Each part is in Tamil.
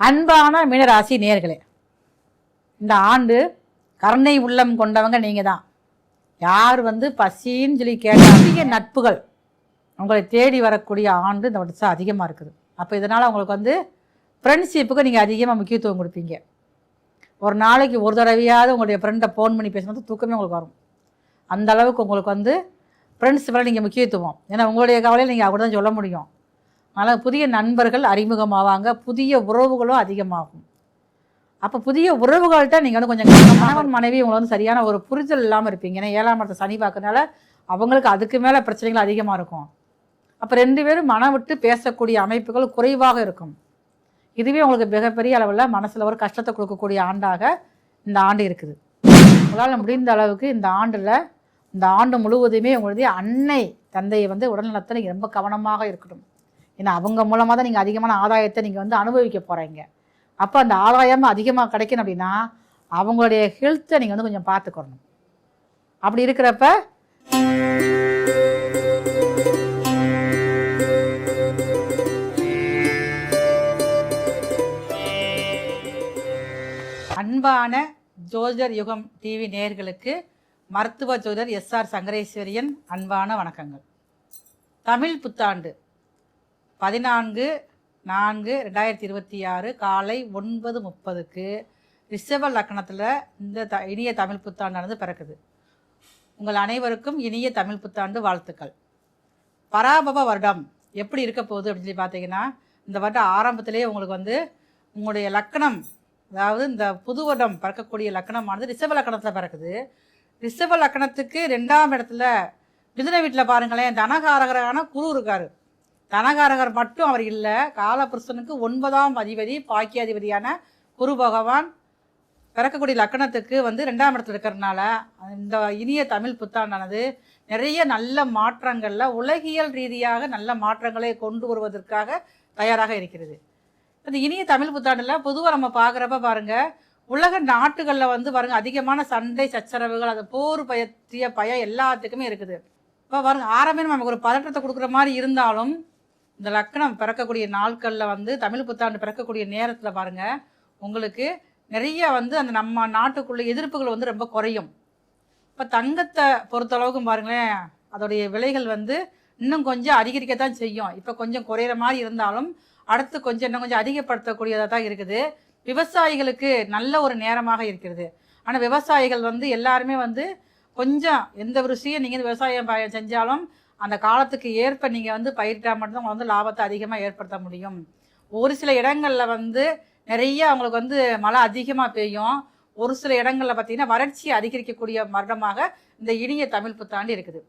அன்பான மீனராசி நேயர்களே, இந்த ஆண்டு கருணை உள்ளம் கொண்டவங்க நீங்கள் தான். யார் பசின்னு சொல்லி கேட்ட அதிக நட்புகள் உங்களை தேடி வரக்கூடிய ஆண்டு இந்த வருஷம் அதிகமாக இருக்குது. அப்போ இதனால் உங்களுக்கு ஃப்ரெண்ட்ஷிப்புக்கு நீங்கள் அதிகமாக முக்கியத்துவம் கொடுப்பீங்க. ஒரு நாளைக்கு ஒரு தடவையாவது உங்களுடைய ஃப்ரெண்டை ஃபோன் பண்ணி பேசும்போது தூக்கமே உங்களுக்கு வரும். அந்த அளவுக்கு உங்களுக்கு ஃப்ரெண்ட்ஷிப்பில் நீங்கள் முக்கியத்துவம். ஏன்னா உங்களுடைய கவலையில் நீங்கள் அப்படி தான் சொல்ல முடியும். அதனால் புதிய நண்பர்கள் அறிமுகமாவாங்க, புதிய உறவுகளும் அதிகமாகும். அப்போ புதிய உறவுகள்கிட்ட நீங்கள் கொஞ்சம் கணவன் மனைவி உங்களை சரியான ஒரு புரிதல் இல்லாமல் இருப்பீங்க. ஏன்னா 7ஆம் இடத்தை சனி பார்க்கறதுனால அவங்களுக்கு அதுக்கு மேலே பிரச்சனைகள் அதிகமாக இருக்கும். அப்போ 2 பேரும் மனம் விட்டு பேசக்கூடிய அமைப்புகள் குறைவாக இருக்கும். இதுவே உங்களுக்கு மிகப்பெரிய அளவில் மனசில் ஒரு கஷ்டத்தை கொடுக்கக்கூடிய ஆண்டாக இந்த ஆண்டு இருக்குது. உங்களால் முடிந்த அளவுக்கு இந்த ஆண்டு முழுவதுமே உங்களுடைய அன்னை தந்தையை உடல்நலத்தில் நீங்கள் ரொம்ப கவனமாக இருக்கணும். ஏன்னா அவங்க மூலமாக தான் நீங்கள் அதிகமான ஆதாயத்தை நீங்கள் அனுபவிக்க போகிறீங்க. அப்போ அந்த ஆதாயம் அதிகமாக கிடைக்கணும் அப்படின்னா அவங்களுடைய ஹெல்த்தை நீங்கள் கொஞ்சம் பார்த்துக்கணும். அப்படி இருக்கிறப்ப அன்பான ஜோதிடர் யுகம் டிவி நேயர்களுக்கு மருத்துவ ஜோதிடர் எஸ்ஆர் சங்கரேஸ்வரியன் அன்பான வணக்கங்கள். தமிழ் புத்தாண்டு 14/4/2026 காலை 9:30 ரிஷப லக்னத்தில் இந்த இனிய தமிழ் புத்தாண்டானது பிறக்குது. உங்கள் அனைவருக்கும் இனிய தமிழ் புத்தாண்டு வாழ்த்துக்கள். பராபவ வருடம் எப்படி இருக்க போகுது அப்படின்னு சொல்லி பார்த்தீங்கன்னா, இந்த வருடம் ஆரம்பத்திலே உங்களுக்கு உங்களுடைய லக்னம், அதாவது இந்த புது வருடம் பிறக்கக்கூடிய லக்னமானது ரிஷப லக்னத்தில் பிறக்குது. ரிஷப லக்னத்துக்கு 2ஆம் இடத்துல மிதுன வீட்டில் பாருங்களேன், தனகாரகரான குரு இருக்கார். தனகாரகர் மட்டும் அவர் இல்லை, காலபுருஷனுக்கு 9ஆம் அதிபதி பாக்கியாதிபதியான குரு பகவான் பிறக்கக்கூடிய லக்னத்துக்கு 2ஆம் இடத்துல இருக்கிறதுனால இந்த இனிய தமிழ் புத்தாண்டானது நிறைய நல்ல மாற்றங்களில் உலகியல் ரீதியாக நல்ல மாற்றங்களை கொண்டு வருவதற்காக தயாராக இருக்கிறது. இந்த இனிய தமிழ் புத்தாண்டில் பொதுவாக நம்ம பார்க்குறப்ப பாருங்கள், உலக நாட்டுகளில் பாருங்கள் அதிகமான சண்டை சச்சரவுகள், அது போர் பற்றிய பயம் எல்லாத்துக்குமே இருக்குது. இப்போ பாருங்க, ஆரம்பமே நமக்கு ஒரு பதற்றத்தை கொடுக்குற மாதிரி இருந்தாலும் இந்த லக்னம் பிறக்கக்கூடிய நாட்களில் தமிழ் புத்தாண்டு பிறக்கக்கூடிய நேரத்தில் பாருங்கள் உங்களுக்கு நிறைய அந்த நம்ம நாட்டுக்குள்ள எதிர்ப்புகள் ரொம்ப குறையும். இப்போ தங்கத்தை பொறுத்தளவுக்கும் பாருங்களேன், அதோடைய விலைகள் இன்னும் கொஞ்சம் அதிகரிக்கத்தான் செய்யும். இப்போ கொஞ்சம் குறையிற மாதிரி இருந்தாலும் அடுத்து இன்னும் கொஞ்சம் அதிகப்படுத்தக்கூடியதாக தான் இருக்குது. விவசாயிகளுக்கு நல்ல ஒரு நேரமாக இருக்கிறது. ஆனால் விவசாயிகள் எல்லாருமே கொஞ்சம் எந்த ஒரு விஷயம் நீங்கள் விவசாயம் செஞ்சாலும் அந்த காலத்துக்கு ஏற்ப நீங்கள் பயிரிட்டால் மட்டும்தான் உங்களை லாபத்தை அதிகமாக ஏற்படுத்த முடியும். ஒரு சில இடங்களில் நிறைய அவங்களுக்கு மழை அதிகமாக பெய்யும். ஒரு சில இடங்களில் பார்த்திங்கன்னா வறட்சியை அதிகரிக்கக்கூடிய வருடமாக இந்த இனிய தமிழ் புத்தாண்டு இருக்குது.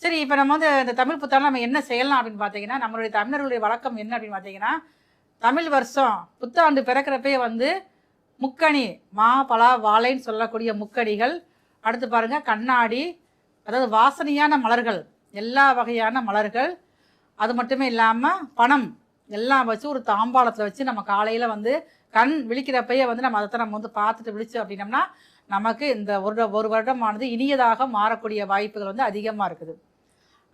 சரி, இப்போ நம்ம இந்த தமிழ் புத்தாண்டு நம்ம என்ன செய்யலாம் அப்படின்னு பார்த்தீங்கன்னா, நம்மளுடைய தமிழர்களுடைய வழக்கம் என்ன அப்படின்னு பார்த்தீங்கன்னா, தமிழ் வருஷம் புத்தாண்டு பிறக்கிறப்பே முக்கணி, மா பலா வாழைன்னு சொல்லக்கூடிய முக்கணிகள், அடுத்து பாருங்கள் கண்ணாடி, அதாவது வாசனையான மலர்கள், எல்லா வகையான மலர்கள், அது மட்டுமே இல்லாமல் பணம் எல்லாம் வச்சு ஒரு தாம்பாளத்தில் வச்சு நம்ம காலையில் கண் விழிக்கிறப்பையே நம்ம அதை நம்ம பார்த்துட்டு விழிச்சு அப்படின்னம்னா நமக்கு இந்த ஒரு வருடமானது இனியதாக மாறக்கூடிய வாய்ப்புகள் அதிகமாக இருக்குது.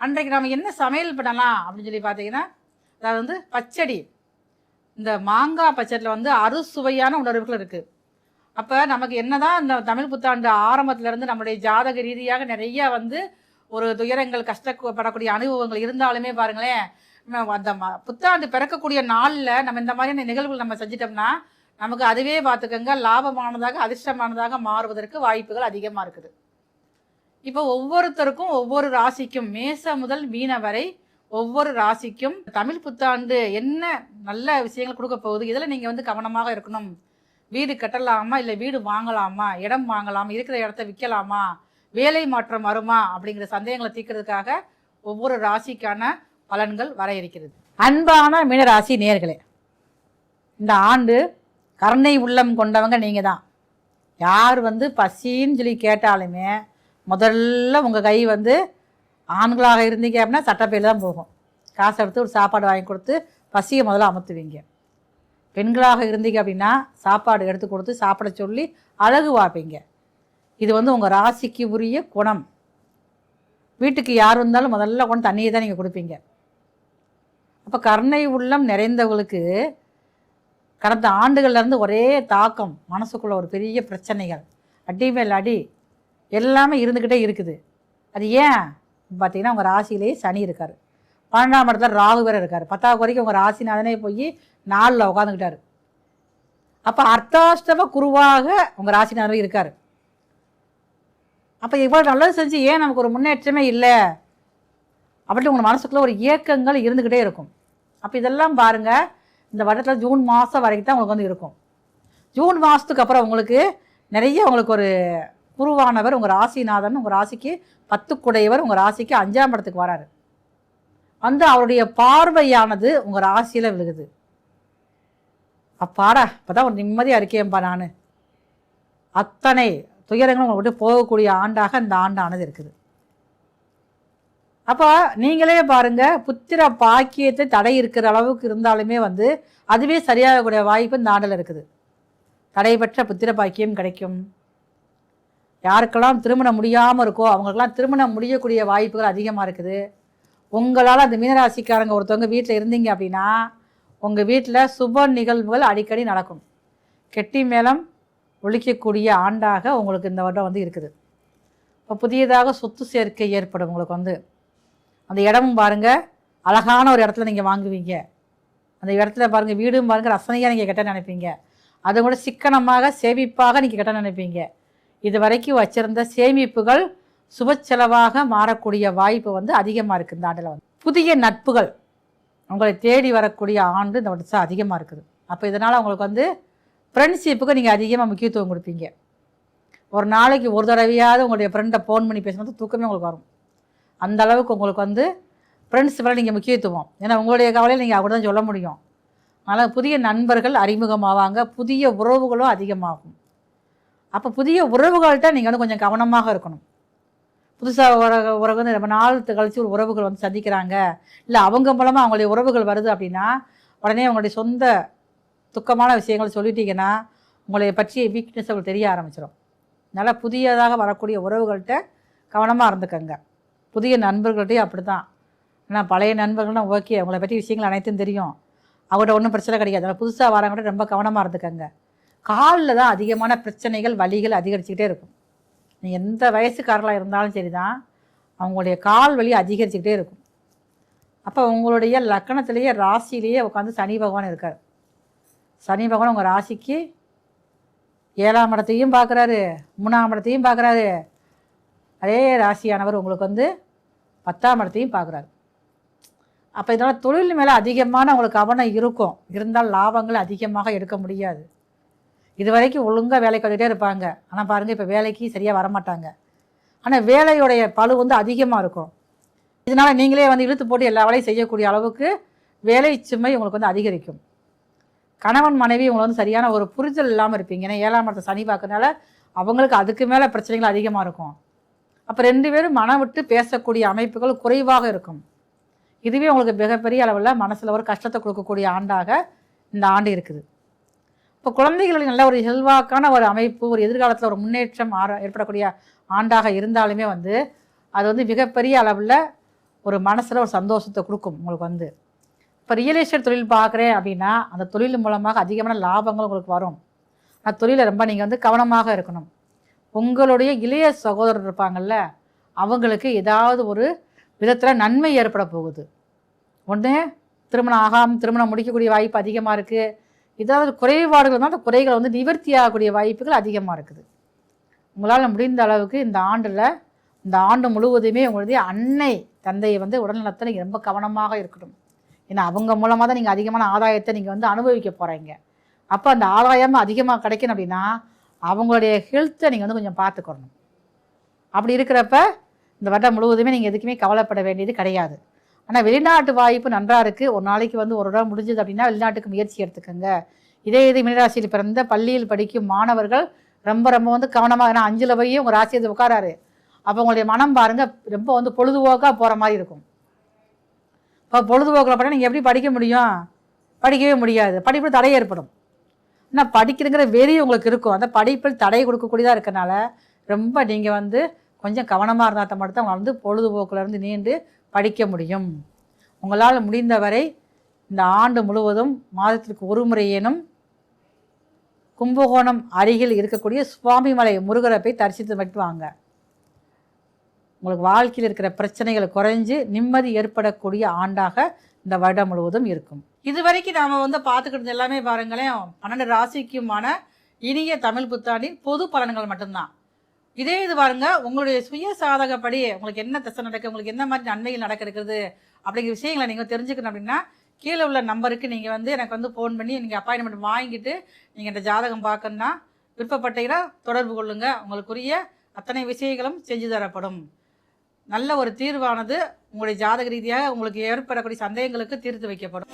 அன்றைக்கு நம்ம என்ன சமையல் பண்ணலாம் அப்படின்னு சொல்லி பார்த்தீங்கன்னா, அதாவது பச்சடி, இந்த மாங்காய் பச்சடியில் அறுசுவையான உணர்வுகள் இருக்குது. அப்போ நமக்கு என்னதான் இந்த தமிழ் புத்தாண்டு ஆரம்பத்திலேருந்து நம்மளுடைய ஜாதக ரீதியாக நிறைய ஒரு துயரங்கள் கஷ்டப்படக்கூடிய அனுபவங்கள் இருந்தாலுமே பாருங்களேன், அந்த புத்தாண்டு பிறக்கக்கூடிய நாளில் நம்ம இந்த மாதிரியான நிகழ்வுகள் நம்ம செஞ்சிட்டோம்னா நமக்கு அதுவே பார்த்துக்கோங்க லாபமானதாக அதிர்ஷ்டமானதாக மாறுவதற்கு வாய்ப்புகள் அதிகமாக இருக்குது. இப்போ ஒவ்வொருத்தருக்கும் ஒவ்வொரு ராசிக்கும் மேசம் முதல் மீன வரை ஒவ்வொரு ராசிக்கும் தமிழ் புத்தாண்டு என்ன நல்ல விஷயங்கள் கொடுக்க போகுது, இதில் நீங்கள் கவனமாக இருக்கணும். வீடு கட்டலாமா, இல்லை வீடு வாங்கலாமா, இடம் வாங்கலாமா, இருக்கிற இடத்த விற்கலாமா, வேலை மாற்றம் வருமா அப்படிங்கிற சந்தேகங்களை தீர்க்கிறதுக்காக ஒவ்வொரு ராசிக்கான பலன்கள் வர இருக்கிறது. அன்பான மீனராசி நேயர்களே, இந்த ஆண்டு கருணை உள்ளம் கொண்டவங்க நீங்கள் தான். யார் பசின்னு சொல்லி கேட்டாலுமே முதல்ல உங்கள் கை ஆண்களாக இருந்தீங்க அப்படின்னா சட்டப்பையில் தான் போகும். காசை எடுத்து ஒரு சாப்பாடு வாங்கி கொடுத்து பசியை முதல்ல அமர்த்துவீங்க. பெண்களாக இருந்தீங்க அப்படின்னா சாப்பாடு எடுத்து கொடுத்து சாப்பிட சொல்லி அழகு வாப்பீங்க. இது உங்கள் ராசிக்கு உரிய குணம். வீட்டுக்கு யார் வந்தாலும் முதல்ல கொண்டு தண்ணியை தான் நீங்கள் கொடுப்பீங்க. அப்போ கருணை உள்ளம் நிறைந்தவங்களுக்கு கடந்த ஆண்டுகள்லேருந்து ஒரே தாக்கம், மனசுக்குள்ளே ஒரு பெரிய பிரச்சனைகள், அடி மேல் அடி எல்லாமே இருந்துக்கிட்டே இருக்குது. அது ஏன் பார்த்தீங்கன்னா, உங்கள் ராசியிலேயே சனி இருக்கார், 12ஆம் இடத்துல ராகு வேறு இருக்கார், 10வது வரைக்கும் உங்கள் ராசிநாதனே போய் 4ல் உட்காந்துக்கிட்டார். அப்போ அர்த்தாஷ்டம குருவாக உங்கள் ராசிநாதன் இருக்கார். அப்போ இவ்வளோ நல்லது செஞ்சு ஏன் நமக்கு ஒரு முன்னேற்றமே இல்லை அப்படி உங்கள் மனசுக்குள்ளே ஒரு இயக்கங்கள் இருந்துக்கிட்டே இருக்கும். அப்போ இதெல்லாம் பாருங்கள், இந்த வருடத்தில் ஜூன் மாதம் வரைக்கும் தான் உங்களுக்கு வந்து இருக்கும். ஜூன் மாதத்துக்கு அப்புறம் உங்களுக்கு நிறைய உங்களுக்கு ஒரு குருவானவர் உங்கள் ராசிநாதன் உங்கள் ராசிக்கு 10 குடையவர் உங்கள் ராசிக்கு 5ஆம் இடத்துக்கு வராரு. வந்து அவருடைய பார்வையானது உங்கள் ராசியில் விழுகுது. அப்பாடா இப்போ தான் ஒரு நிம்மதியாக இருக்கேன்ப்பா, நான் அத்தனை துயரங்களும் உங்களை விட்டு போகக்கூடிய ஆண்டாக இந்த ஆண்டானது இருக்குது. அப்போ நீங்களே பாருங்கள், புத்திர பாக்கியத்தை தடை இருக்கிற அளவுக்கு இருந்தாலுமே வந்து அதுவே சரியாகக்கூடிய வாய்ப்பு இந்த ஆண்டில் இருக்குது. தடைபெற்ற புத்திர பாக்கியம் கிடைக்கும். யாருக்கெல்லாம் திருமணம் முடியாமல் இருக்கோ அவங்களுக்கெல்லாம் திருமணம் முடியக்கூடிய வாய்ப்புகள் அதிகமாக இருக்குது. உங்களால் அந்த மீனராசிக்காரங்க ஒருத்தவங்க வீட்டில் இருந்தீங்க அப்படின்னா உங்கள் வீட்டில் சுப நிகழ்வுகள் அடிக்கடி நடக்கும். கெட்டி மேளம் ஒழிக்கக்கூடிய ஆண்டாக உங்களுக்கு இந்த வருடம் வந்து இருக்குது. இப்போ புதியதாக சொத்து சேர்க்கை ஏற்படும். உங்களுக்கு வந்து அந்த இடமும் பாருங்கள், அழகான ஒரு இடத்துல நீங்கள் வாங்குவீங்க. அந்த இடத்துல பாருங்கள், வீடும் பாருங்கள், ரசனையாக நீங்கள் கட்ட நினைப்பீங்க. அதை கூட சிக்கனமாக சேமிப்பாக நீங்கள் கட்ட நினைப்பீங்க. இது வரைக்கும் வச்சுருந்த சேமிப்புகள் சுப செலவாக மாறக்கூடிய வாய்ப்பு வந்து அதிகமாக இருக்குது இந்த ஆண்டில். வந்து புதிய நட்புகள் உங்களை தேடி வரக்கூடிய ஆண்டு இந்த வருஷம் அதிகமாக இருக்குது. அப்போ இதனால் உங்களுக்கு வந்து ஃப்ரெண்ட்ஷிப்புக்கு நீங்கள் அதிகமாக முக்கியத்துவம் கொடுப்பீங்க. ஒரு நாளைக்கு ஒரு தடவையாவது உங்களுடைய ஃப்ரெண்டை ஃபோன் பண்ணி பேசும்போது தூக்கமே உங்களுக்கு வரும். அந்த அளவுக்கு உங்களுக்கு வந்து ஃப்ரெண்ட்ஸ் மேலே நீங்கள் முக்கியத்துவம், ஏன்னா உங்களுடைய கவலையில் நீங்கள் அப்படி தான் சொல்ல முடியும். அதனால் புதிய நண்பர்கள் அறிமுகமாவாங்க, புதிய உறவுகளும் அதிகமாகும். அப்போ புதிய உறவுகள்கிட்ட நீங்கள் வந்து கொஞ்சம் கவனமாக இருக்கணும். புதுசாக உறவு வந்து ரொம்ப நாள் கழித்து ஒரு உறவுகள் வந்து சந்திக்கிறாங்க, இல்லை அவங்க மூலமாக அவங்களுடைய உறவுகள் வருது அப்படின்னா உடனே அவங்களுடைய சொந்த துக்கமான விஷயங்கள் சொல்லிட்டீங்கன்னா உங்களை பற்றிய வீக்னஸ் அவங்களுக்கு தெரிய ஆரம்பிச்சிடும். அதனால் புதியதாக வரக்கூடிய உறவுகள்கிட்ட கவனமாக இருந்துக்கங்க. புதிய நண்பர்கள்ட்டையும் அப்படி தான். ஏன்னா பழைய நண்பர்கள்லாம் ஓகே, அவங்கள பற்றி விஷயங்கள் அனைத்தும் தெரியும், அவங்கள்ட்ட ஒன்றும் பிரச்சனை கிடையாது. அதனால் புதுசாக வரவங்கள்ட்ட ரொம்ப கவனமாக இருந்துக்கங்க. காலில் தான் அதிகமான பிரச்சனைகள் வலிகள் அதிகரிச்சுக்கிட்டே இருக்கும். நீ எந்த வயசுக்காரலாக இருந்தாலும் சரி தான், அவங்களுடைய கால் வலி அதிகரிச்சுக்கிட்டே இருக்கும். அப்போ உங்களுடைய லக்கணத்திலேயே ராசியிலேயே உட்காந்து சனி பகவான் இருக்கார். சனி பகவான் உங்கள் ராசிக்கு 7ஆம் இடத்தையும் பார்க்குறாரு, 3ஆம் இடத்தையும் பார்க்குறாரு. அதே ராசியானவர் உங்களுக்கு வந்து 10ஆம் இடத்தையும் பார்க்குறாரு. அப்போ இதனால் தொழில் மேலே அதிகமான உங்களுக்கு கவனம் இருக்கும். இருந்தால் லாபங்கள் அதிகமாக எடுக்க முடியாது. இது வரைக்கும் ஒழுங்காக வேலைக்கு வந்துகிட்டே இருப்பாங்க. ஆனால் பாருங்கள், இப்போ வேலைக்கு சரியாக வரமாட்டாங்க. ஆனால் வேலையுடைய பளு வந்து அதிகமாக இருக்கும். இதனால் நீங்களே வந்து இழுத்து போட்டு எல்லா வேலையும் செய்யக்கூடிய அளவுக்கு வேலை சுமை உங்களுக்கு வந்து அதிகரிக்கும். கணவன் மனைவி உங்களை வந்து சரியான ஒரு புரிதல் இல்லாமல் இருப்பீங்க. ஏன்னா 7ஆம் இடத்தை சனி பார்க்கறதுனால அவங்களுக்கு அதுக்கு மேலே பிரச்சனைகள் அதிகமாக இருக்கும். அப்போ 2 பேரும் மனம் விட்டு பேசக்கூடிய அமைப்புகள் குறைவாக இருக்கும். இதுவே உங்களுக்கு மிகப்பெரிய அளவில் மனசில் ஒரு கஷ்டத்தை கொடுக்கக்கூடிய ஆண்டாக இந்த ஆண்டு இருக்குது. இப்போ குழந்தைகளுக்கு நல்ல ஒரு செல்வாக்கான ஒரு அமைப்பு, ஒரு எதிர்காலத்தில் ஒரு முன்னேற்றம் ஏற்படக்கூடிய ஆண்டாக இருந்தாலுமே வந்து அது வந்து மிகப்பெரிய அளவில் ஒரு மனசில் ஒரு சந்தோஷத்தை கொடுக்கும் உங்களுக்கு வந்து. இப்போ ரியல் எஸ்டேட் தொழில் பார்க்குறேன் அப்படின்னா அந்த தொழில் மூலமாக அதிகமான லாபங்கள் உங்களுக்கு வரும். அந்த தொழிலை ரொம்ப நீங்கள் வந்து கவனமாக இருக்கணும். உங்களுடைய இளைய சகோதரர் இருப்பாங்கள்ல, அவங்களுக்கு ஏதாவது ஒரு விதத்தில் நன்மை ஏற்பட போகுது. ஒன்று திருமணம் திருமணம் முடிக்கக்கூடிய வாய்ப்பு அதிகமாக இருக்குது. ஏதாவது குறைபாடுகள் இருந்தால் அந்த குறைகளை வந்து நிவர்த்தி ஆகக்கூடிய வாய்ப்புகள் அதிகமாக இருக்குது. உங்களால் முடிந்த அளவுக்கு இந்த ஆண்டு முழுவதுமே உங்களுடைய அன்னை தந்தையை வந்து உடல்நலத்தை நீங்கள் ரொம்ப கவனமாக இருக்கணும். ஏன்னா அவங்க மூலமாக தான் நீங்கள் அதிகமான ஆதாயத்தை நீங்கள் வந்து அனுபவிக்க போகிறீங்க. அப்போ அந்த ஆதாயம் அதிகமாக கிடைக்கணும் அப்படின்னா அவங்களுடைய ஹெல்த்தை நீங்கள் வந்து கொஞ்சம் பார்த்துக்கணும். அப்படி இருக்கிறப்ப இந்த வருடம் முழுவதுமே நீங்கள் எதுக்குமே கவலைப்பட வேண்டியது கிடையாது. ஆனால் வெளிநாட்டு வாய்ப்பு நன்றாக இருக்குது. ஒரு நாளைக்கு வந்து ஒரு இடம் முடிஞ்சது அப்படின்னா வெளிநாட்டுக்கு முயற்சி எடுத்துக்கோங்க. இதே மீனராசியில் பிறந்த பள்ளியில் படிக்கும் மாணவர்கள் ரொம்ப ரொம்ப வந்து கவனமாக, ஏன்னா 5ல் போய் உங்கள் ராசியை உட்காராரு. அப்போ உங்களுடைய மனம் பாருங்கள் ரொம்ப வந்து பொழுதுபோக்காக போகிற மாதிரி இருக்கும். இப்போ பொழுதுபோக்கில் பண்ணால் நீங்கள் எப்படி படிக்க முடியும்? படிக்கவே முடியாது. படிப்பில் தடை ஏற்படும். ஆனால் படிக்கிறங்கிற வெறி உங்களுக்கு இருக்கும். அந்த படிப்பில் தடை கொடுக்கக்கூடியதாக இருக்கனால ரொம்ப நீங்கள் வந்து கொஞ்சம் கவனமாக இருந்தால் மட்டும் உங்களால் வந்து பொழுதுபோக்கிலேருந்து நீண்டு படிக்க முடியும். உங்களால் முடிந்தவரை இந்த ஆண்டு முழுவதும் மாதத்திற்கு ஒரு முறையேனும் கும்பகோணம் அருகில் இருக்கக்கூடிய சுவாமிமலை முருகரை போய் தரிசித்து மட்டும் வாங்க. உங்களுக்கு வாழ்க்கையில் இருக்கிற பிரச்சனைகள் குறைஞ்சு நிம்மதி ஏற்படக்கூடிய ஆண்டாக இந்த வருடம் முழுவதும் இருக்கும். இதுவரைக்கும் நாம் பார்த்துக்கிட்டு எல்லாமே பாருங்களேன், 12 ராசிக்குமான இனிய தமிழ் புத்தாண்டின் பொது பலன்கள் மட்டும்தான். இதே இது பாருங்க, உங்களுடைய சுய சாதகப்படி உங்களுக்கு என்ன திசை நடக்கு, உங்களுக்கு என்ன மாதிரி நன்மைகள் நடக்க இருக்கிறது அப்படிங்கிற விஷயங்களை நீங்கள் தெரிஞ்சுக்கணும் அப்படின்னா கீழே உள்ள நம்பருக்கு நீங்கள் எனக்கு ஃபோன் பண்ணி நீங்கள் அப்பாயின்மெண்ட் வாங்கிட்டு நீங்கள் இந்த ஜாதகம் பார்க்கணுன்னா விருப்பப்பட்டீங்கன்னா தொடர்பு கொள்ளுங்கள். உங்களுக்குரிய அத்தனை விஷயங்களும் செஞ்சு தரப்படும். நல்ல ஒரு தீர்வானது உங்களுடைய ஜாதக ரீதியாக உங்களுக்கு ஏற்படக்கூடிய சந்தேகங்களுக்கு தீர்த்து வைக்கப்படும்.